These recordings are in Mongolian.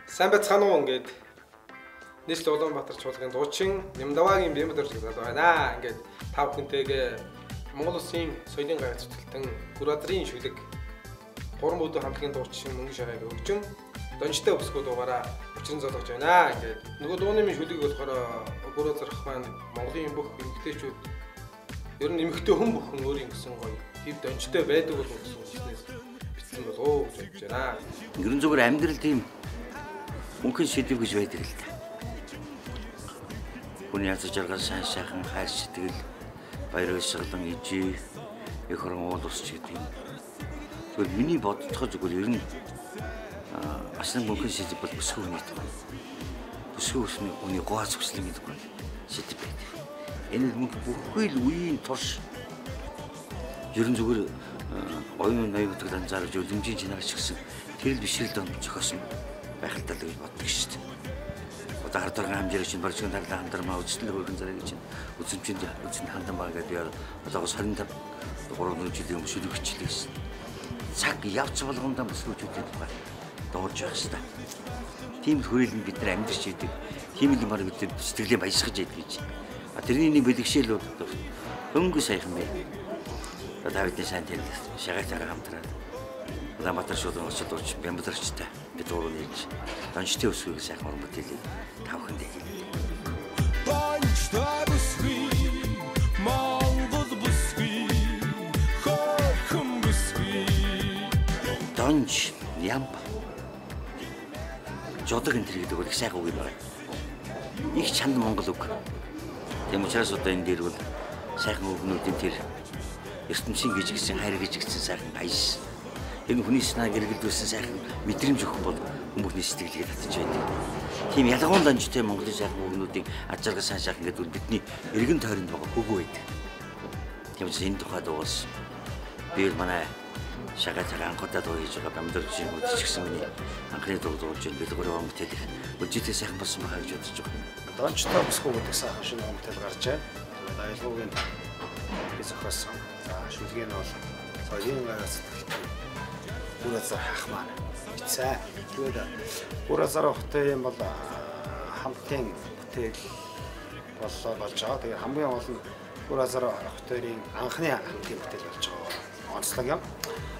Сайн байцгаана уу ингээд нийслэл Улаанбаатар чуулгын дуучин Нямдаваагийн Бямбар залуу байна. Ингээд тав хүнтэйгээ Монгол Улсын соёлын гайхалтай зүтгэлтэн Гүрвазрын шүлэг 3 өдөр хамтлагийн дуучин мөнгө шарайг өгчөн донжтой өсгөө дугаараа учран золгож байна. Ингээд нөгөө дууны минь шүлэг болохоор Гүрвазрах маань Монголын бүх эмэгтэйчүүд ер нь эмэгтэй хүн бүхэн өөрийн гэсэн гоё хэв донжтой байдаг бол гэсэн үгнээс бичсэн болов гэж бодож байна. Ерөн зүгээр амьдрал тийм мөнхөн шидэв гэж байдаг л та. Хүний язж жаргал сайн сайхан хайр сэтгэл баяр баясгалан ижи их орон уул усч гэдэг юм. Тэгвэл миний бодцохоо зүгээр ер нь асны мөнхөн шидэв бол өсгөө хүний тав. Өсгөө өсний хүний гоц хүслийн гэдэг бол шидэв байдаг. Энэ мөнх бүхий л үеийн турш ер нь зүгээр оюун аюултай анзаарч үлэмжийн чинаагч гэсэн тэрл бишрэл донд зохиосон байхaltaл гэж боддог шүү дээ. Одоо хардлагын хамжирч чинь барьцгийн тарлаа хамдармаа үзэл хөргөн зараг чинь үзэмжинд үзэн хандан баг гэдэг одоогоос 25 3 жилийн өмнө шүлэг бичлээс цаг явц болгондоо бүсгүүчүүдийн тухай дуурж байх шүү дээ. Тийм л хүрээлэн бид нар амьдарч идэг. Тийм л юмар бид сэтгэлээ баясгаж идэг гэж. Тэрний нэг бэлгшээл бол хөнгө сайхан бай. Давидын сайн тэр шагацаараа хамтраад Улаанбаатар шуулгын очид урч Бямбарчтай бид дуруу нээж донжтой өсгөөг сайхан уран бүтээлийг тавханд хийлээ. Донжтой бүсгүй Монгол бүсгүй хөрхөн бүсгүй донж Нямба жодог энэ гэдэг бол их сайхан үг юм байна. Их чанд монгол үг. Тийм учраас одоо энэ дээр бол сайхан үгнүүдийн тэр ертөнцийн гэж гисэн хайр гэж гисэн сайхан баяс. Энэ хүний санааг эргэлдүүлсэн сайхан мэдрэмж өгөх бол хүмүүний сэтгэлгээ татж байдаг. Тийм ялгуун донжтой Монголын сайхан үгнүүдийн аж аргал сайн сайхан гэдэг бол бидний эргэн тойронд байгаа хөгөө байдаг. Тийм учраас энэ тухай дуус би манай шагацаар анхудаа дуу хийж байгаа Бямбарчийн үзчихсэн миний анхны дуу дуулж байна. Бэлгүүрийн уран бүтээлийг өжитэй сайхан болсон байхаа гэж бодож байгаа. Донжтой бүсгүй гэдэг сайхан шинэ уран бүтээл гарч байна. Айлгуугийн би зохиосон. Шүлгийн бол соёлын гайхалтай Гүрвазар ах маань бичсэн. Тэгээд Гүрвазар хотын юм бол хамтын бүтээл болж байгаа. Тэгээд хамгийн гол нь Гүрвазар хотын анхны хамтын бүтээл болж байгаа. Онцлог юм.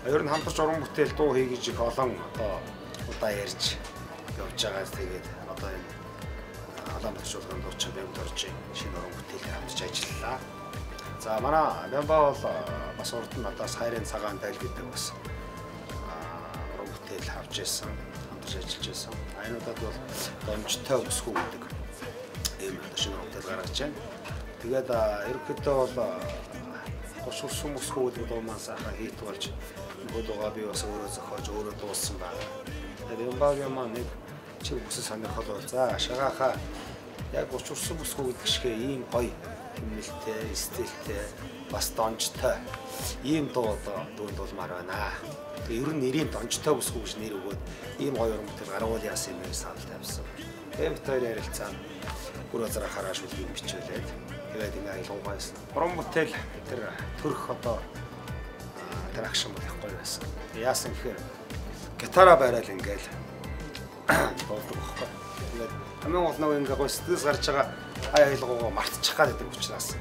Ер нь хамтарч уран бүтээл дуу хий гэж их олон одоо удаа ярьж явж байгаа. Тэгээд одоо энэ Улаанбаатар шуулгын дуучин Бямбарчийн шинэ уран бүтээлээр хамтарч ажиллалаа. За манай Бямба бол бас урд нь надаас хайрын цагаан тайл гэдэг бас уран бүтээл авч ирсэн, хамтарч ажиллаж байсан. Айнуудад бол донжтой өсгөө гэдэг ийм шинэ уран бүтээл гаргаж байна. Тэгээд ерөнхийдөө бол гошурсан өсгөө гэдэг дуу маань сайхан хит болж нөгөө дуугаа би бас өөрөө зохиож өөрөө дуулсан байна. Тэгээд Бямбагийн маань нэг чиг бүсэл сонирхол бол за шагааха яг гошурсан өсгөө гэдэг шигээ ийм гоё хэмнэлтэй, стилтэй, бас донжтой ийм дуу одоо дүнд болмаар байна. Тэгээ ер нь нэрийн донжтой бүсгүй гэж нэр өгөөд ийм гоё уран бүтээл гаргуул яасан юм бэ санал тавьсан. Тэгээд бид хоёр ярилцсан. Гүрвазраа хараа шүлгийг бичүүлээд тэгээд ингээ аялгаугайсан. Уран бүтээл тэр төрх одоо тэр акшн бол их гоё байсан. Яасан гэхээр гитараа байрал ингээл дуулдаг байхгүй. Тэгээд хамгийн гол нь ингээ гоё сэтгэлс гарч байгаа аялгаугаа мартчих гад гэдэг учраас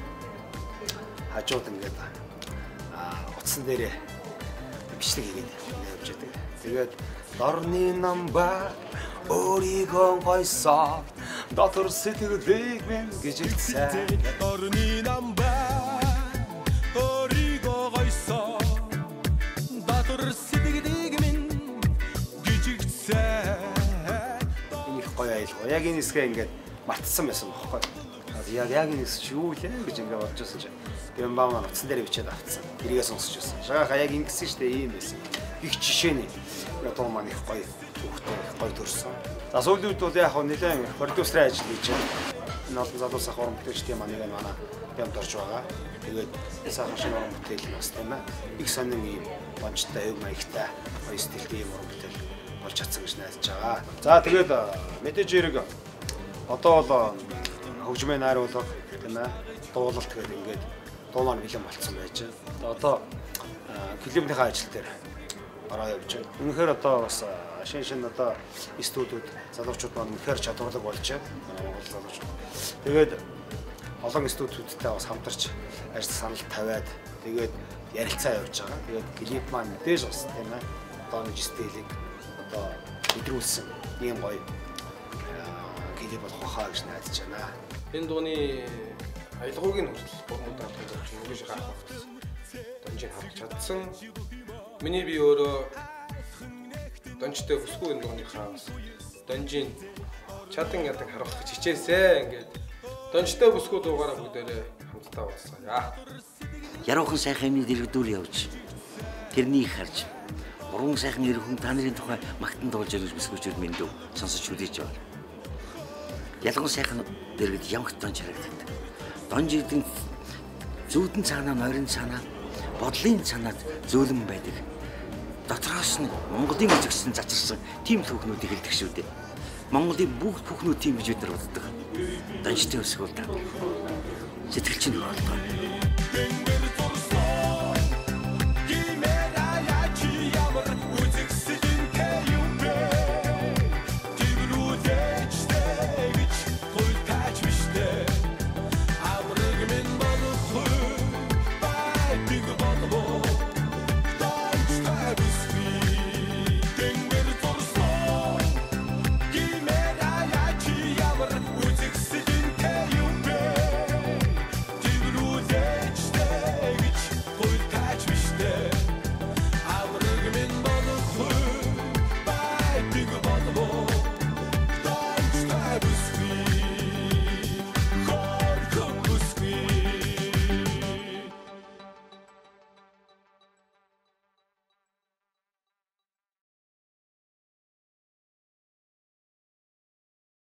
хажууд ингээд утсан дээрээ бичлэг хийгээд явж байдаг. Тэгээд дорны намба өөрийгөө гойсоо дотор сэтгэлийг минь гэж хэлсэн. Дорны намба өөрийгөө гойсоо дотор сэтгэлийг минь гэж хэлсэн. Энэ их гоё аялгаа. Яг энэ хэсгээ ингээд мартсан байсан байхгүй. Яг энэ хэсэг юу лээ гэж ингээд бодож байсан чинь Бямба маань утсан дээр бичээд авцсан. Тэрийгээ сонсч байсан. Шагааха яг ингэсэн шүү дээ ийм байсан. Их жишээний дуу маань их гоё хөвгтэй их гоё төрсөн. За сүүлийн үед бол яг нэлээд продюсерийн ажил хийж байна. Энэ олон залуус ах уран бүтээлчдийн маань нэг манай Бямбд орж байгаа. Тэгээд сайхан шинэ уран бүтээл бас тийм ээ. Их сонин ийм бонжтой, өв маягтай, гоё стилтэй ийм уран бүтээл болж чадсан гэж найдаж байгаа. За тэгээд мэдээж хэрэг одоо бол хөгжмийн найруулга тийм ээ дуулалт гэдэг ингээд дуу маань бэлэн болцсон байж байна. Одоо клипнийхээ ажил дээр ороо явж байна. Үнэхээр одоо бас шинэ одоо студиуд залуучууд маань үнэхээр чадварлаг болж байна. Монгол залуучууд. Тэгээд олон студиудтай бас хамтарч ажил санал тавиад тэгээд ярилцаа явуулж байгаа. Тэгээд клип маань мэдээж бас тийм ээ. Одоо нэг стилийг одоо өдрүүлсэн ийм гоё клип болох хаа гэж найдаж байна. Энэ дууны аялгауг нь хүртэл гурмуудаар төгсөж мөнгөш гарах болсон. Донжийг харах чадсан. Миний би өөрөө донжтой бүсгүй энэ дууныхаа бас донжийн чадан ядан харуулах гэж хичээсээ. Ингээд донжтой бүсгүй дуугаараа бүгдээрээ хамтдаа уулзъя. Яруухан сайхан юмны дэрэгдүүл явж тэрнийг харж уран сайхан ирхэн та нарын тухай магтан дуулж ирэх бүсгүйчүүд минь дөө сонсож хүлээж байна. Ялган сайхан дэрэгд ямагт донж харагддаг. Донж гэдэг зүүдэн цаанаа, нойрын цаанаа, бодлын цаанаад зөөлөн байдаг. Дотроос нь Монголын үзэгсэн зачирсан тийм түүхнүүдийг хэлдэг шүү дээ. Монголын бүгд бүхнүүд тийм гэж бид нар боддог. Донжтой өсгөл та. Сэтгэл чинь болдог.